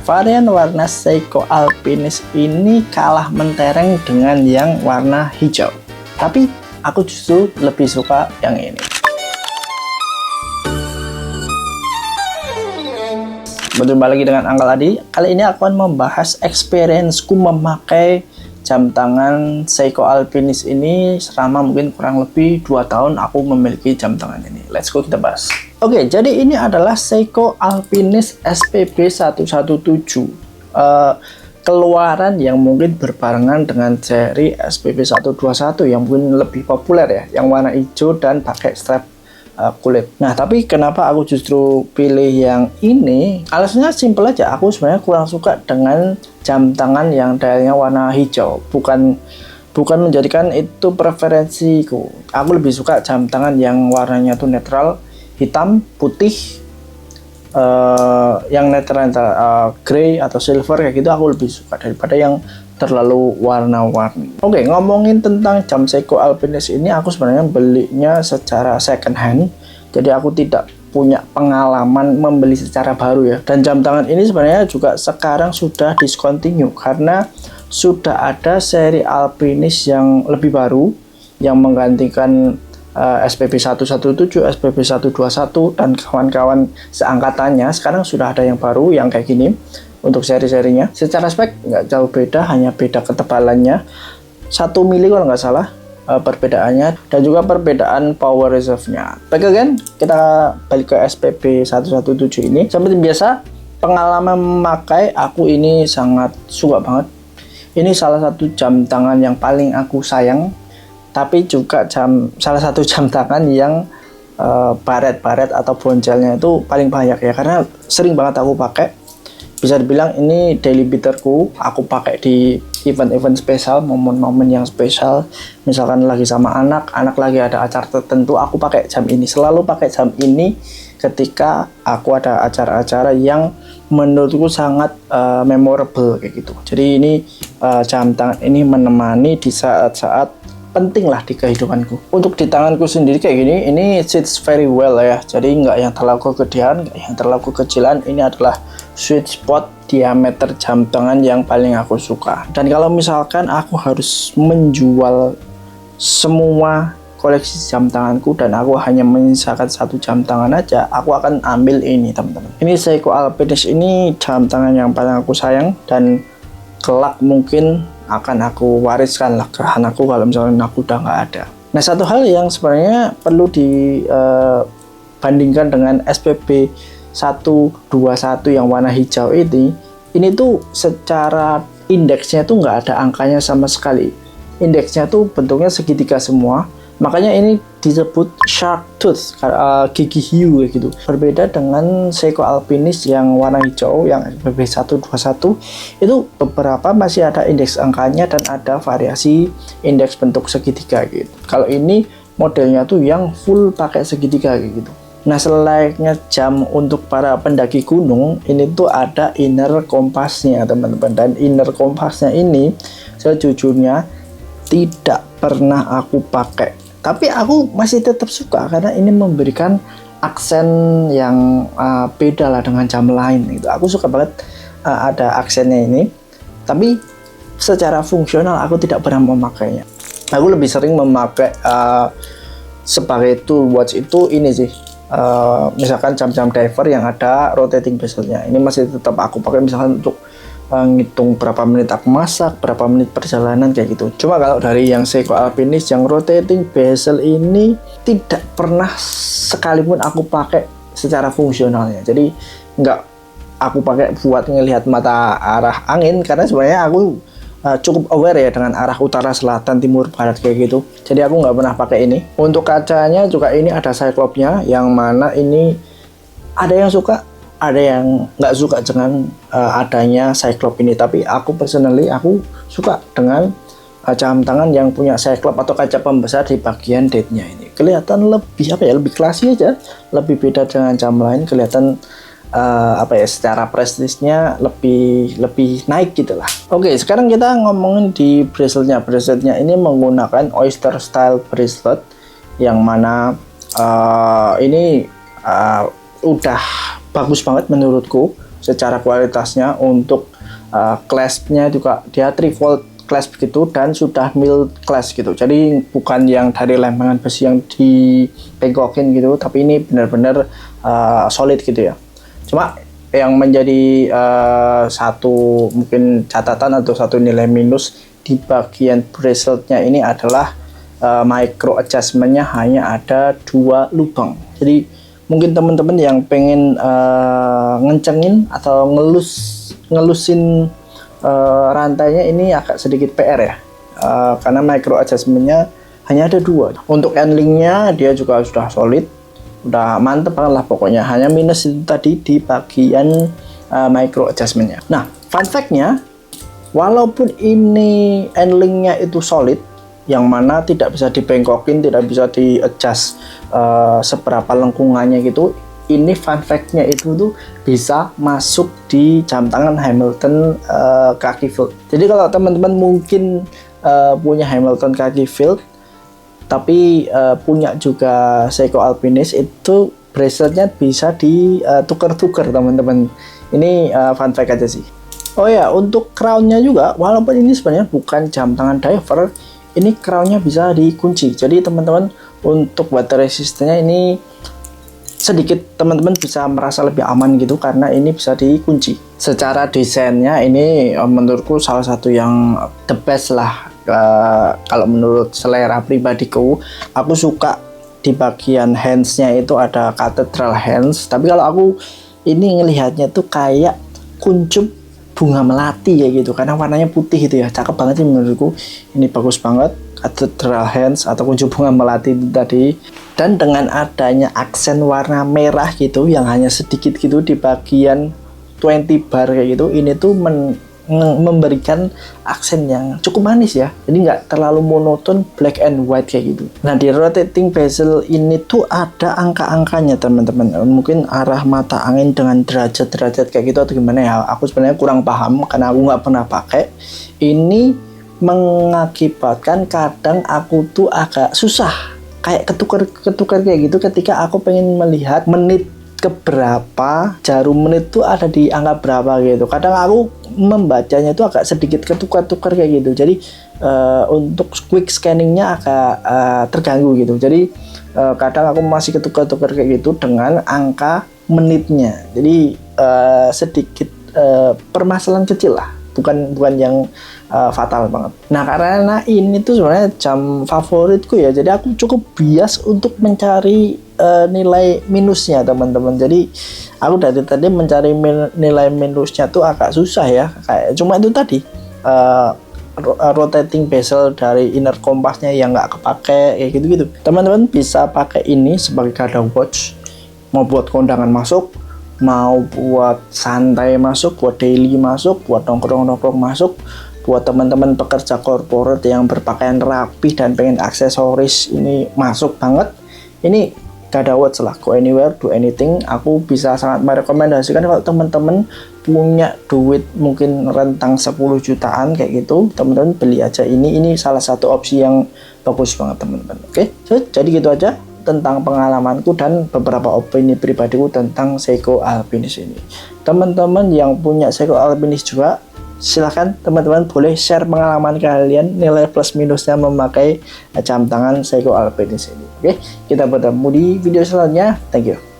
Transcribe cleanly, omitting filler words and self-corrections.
varian warna Seiko Alpinis ini kalah mentereng dengan yang warna hijau. Tapi aku justru lebih suka yang ini. Berjumpa lagi dengan Uncle Adi. Kali ini aku akan membahas experience-ku memakai jam tangan Seiko Alpinis ini selama mungkin kurang lebih 2 tahun aku memiliki jam tangan ini. Let's go, kita bahas. Oke, jadi ini adalah Seiko Alpinis SPB 117. Keluaran yang mungkin berbarengan dengan seri SPB 121 yang mungkin lebih populer ya, yang warna hijau dan pakai strap kulit. Nah, tapi kenapa aku justru pilih yang ini? Alasannya simple aja. Aku sebenarnya kurang suka dengan jam tangan yang dialnya warna hijau. Bukan menjadikan itu preferensiku. Aku lebih suka jam tangan yang warnanya tuh netral, hitam, putih, yang netral grey atau silver kayak gitu. Aku lebih suka daripada yang terlalu warna-warni. Oke, ngomongin tentang jam Seiko Alpinis ini, aku sebenarnya belinya secara second hand. Jadi aku tidak punya pengalaman membeli secara baru ya. Dan jam tangan ini sebenarnya juga sekarang sudah discontinue karena sudah ada seri Alpinis yang lebih baru yang menggantikan SPB 117, SPB 121 dan kawan-kawan seangkatannya. Sekarang sudah ada yang baru yang kayak gini. Untuk seri-serinya secara spek nggak jauh beda, hanya beda ketebalannya 1 mili kalau nggak salah perbedaannya, dan juga perbedaan power reserve-nya. Baik, kan kita balik ke SPB 117 ini. Seperti biasa, pengalaman memakai aku ini sangat suka banget. Ini salah satu jam tangan yang paling aku sayang, tapi juga salah satu jam tangan yang baret-baret atau boncelnya itu paling banyak ya, karena sering banget aku pakai. Bisa dibilang ini daily beaterku. Aku pakai di event-event spesial, momen-momen yang spesial. Misalkan lagi sama anak lagi ada acara tertentu, aku pakai jam ini. Selalu pakai jam ini ketika aku ada acara-acara yang menurutku sangat memorable kayak gitu. Jadi ini jam tangan ini menemani di saat-saat penting lah di kehidupanku. Untuk di tanganku sendiri kayak gini, ini sits very well ya. Jadi nggak yang terlalu kegedean, nggak yang terlalu kekecilan. Ini adalah sweet spot diameter jam tangan yang paling aku suka. Dan kalau misalkan aku harus menjual semua koleksi jam tanganku dan aku hanya menyisakan 1 jam tangan aja, aku akan ambil ini, teman-teman. Ini Seiko Alpinis, ini jam tangan yang paling aku sayang dan kelak mungkin akan aku wariskan lah ke anakku kalau misalnya aku udah nggak ada. Nah, satu hal yang sebenarnya perlu dibandingkan dengan SPB 121 yang warna hijau ini tuh secara indeksnya tuh nggak ada angkanya sama sekali. Indeksnya tuh bentuknya segitiga semua. Makanya ini disebut shark tooth, gigi hiu gitu. Berbeda dengan Seiko Alpinis yang warna hijau, yang SPB 121, itu beberapa masih ada indeks angkanya dan ada variasi indeks bentuk segitiga gitu. Kalau ini modelnya tuh yang full pakai segitiga gitu. Nah, selayaknya jam untuk para pendaki gunung, ini tuh ada inner kompasnya, teman-teman. Dan inner kompasnya ini sejujurnya tidak pernah aku pakai. Tapi aku masih tetap suka karena ini memberikan aksen yang beda lah dengan jam lain gitu. Aku suka banget ada aksennya ini. Tapi secara fungsional aku tidak pernah memakainya. Aku lebih sering memakai sebagai tool watch itu ini sih. Misalkan jam-jam diver yang ada rotating bezelnya. Ini masih tetap aku pakai misalkan untuk ngitung berapa menit aku masak, berapa menit perjalanan kayak gitu. Cuma kalau dari yang Seiko Alpinis yang rotating bezel ini tidak pernah sekalipun aku pakai secara fungsionalnya. Jadi nggak aku pakai buat ngelihat mata arah angin, karena sebenarnya aku cukup aware ya dengan arah utara, selatan, timur, barat kayak gitu. Jadi aku nggak pernah pakai ini. Untuk kacanya juga ini ada cyclopsnya, yang mana ini ada yang suka, ada yang nggak suka dengan adanya cyclops ini. Tapi aku personally aku suka dengan jam tangan yang punya cyclops atau kaca pembesar di bagian date-nya ini. Kelihatan lebih lebih classy aja, lebih beda dengan jam lain. Kelihatan secara prestisnya lebih naik gitu lah. Oke, sekarang kita ngomongin di braceletnya. Braceletnya ini menggunakan oyster style bracelet, yang mana ini udah bagus banget menurutku. secara kualitasnya. Untuk clasp-nya juga dia 3 volt clasp begitu dan sudah mil clasp gitu, jadi bukan yang dari lempengan besi yang dibengkokin gitu, tapi ini benar-benar solid gitu ya. Cuma yang menjadi satu mungkin catatan atau satu nilai minus di bagian braceletnya ini adalah micro adjustmentnya hanya ada 2 lubang. Jadi mungkin teman-teman yang pengen ngencengin atau ngelusin rantainya ini agak sedikit PR ya, karena micro adjustmentnya hanya ada 2. Untuk endlingnya dia juga sudah solid, udah mantep banget lah pokoknya. Hanya minus itu tadi di bagian micro adjustmentnya. Nah, fun fact-nya, walaupun ini endlingnya itu solid, yang mana tidak bisa dibengkokin, tidak bisa di adjust seberapa lengkungannya gitu, ini fun fact-nya itu tuh bisa masuk di jam tangan Hamilton kaki field. Jadi kalau teman-teman mungkin punya Hamilton kaki field tapi punya juga Seiko Alpinis, itu braceletnya bisa ditukar-tukar teman-teman. Ini fun fact aja sih. Oh ya, untuk crown-nya juga, walaupun ini sebenarnya bukan jam tangan diver, ini crown-nya bisa dikunci. Jadi teman-teman untuk water resistance-nya ini sedikit teman-teman bisa merasa lebih aman gitu, karena ini bisa dikunci. Secara desainnya ini menurutku salah satu yang the best lah. Kalau menurut selera pribadiku, aku suka di bagian hands-nya itu ada cathedral hands, tapi kalau aku ini ngelihatnya tuh kayak kuncup bunga melati ya gitu, karena warnanya putih gitu ya, cakep banget sih menurutku. Ini bagus banget, cathedral hands atau kuncup bunga melati tadi. Dan dengan adanya aksen warna merah gitu yang hanya sedikit gitu di bagian 20 bar kayak gitu, ini tuh memberikan aksen yang cukup manis ya, jadi nggak terlalu monoton black and white kayak gitu. Nah, di rotating bezel ini tuh ada angka-angkanya teman-teman, mungkin arah mata angin dengan derajat-derajat kayak gitu atau gimana ya, aku sebenarnya kurang paham karena aku nggak pernah pakai. Ini mengakibatkan kadang aku tuh agak susah kayak ketukar kayak gitu ketika aku pengen melihat menit keberapa, jarum menit tuh ada di angka berapa gitu. Kadang aku membacanya tuh agak sedikit ketukar-tukar kayak gitu. Jadi untuk quick scanningnya agak terganggu gitu. Jadi kadang aku masih ketukar-tukar kayak gitu dengan angka menitnya. Jadi sedikit permasalahan kecil lah, bukan yang fatal banget. Nah, karena ini tuh sebenarnya jam favoritku ya, jadi aku cukup bias untuk mencari nilai minusnya teman-teman. Jadi aku dari tadi mencari nilai minusnya tuh agak susah ya, kayak cuma itu tadi rotating bezel dari inner kompasnya yang nggak kepake kayak gitu-gitu. Teman-teman bisa pakai ini sebagai garda watch, mau buat kondangan masuk, mau buat santai masuk, buat daily masuk, buat nongkrong-nongkrong masuk, buat teman-teman pekerja corporate yang berpakaian rapi dan pengen aksesoris, ini masuk banget. Ini garda watch lah, go anywhere, do anything. Aku bisa sangat merekomendasikan kalau teman-teman punya duit mungkin rentang 10 jutaan kayak gitu, teman-teman beli aja ini. Ini salah satu opsi yang bagus banget teman-teman. Oke, so, jadi gitu aja tentang pengalamanku dan beberapa opini pribadiku tentang Seiko Alpinis ini. Teman-teman yang punya Seiko Alpinis juga, silahkan teman-teman boleh share pengalaman kalian, nilai plus minusnya memakai jam tangan Seiko Alpinis ini. Oke, kita bertemu di video selanjutnya. Thank you.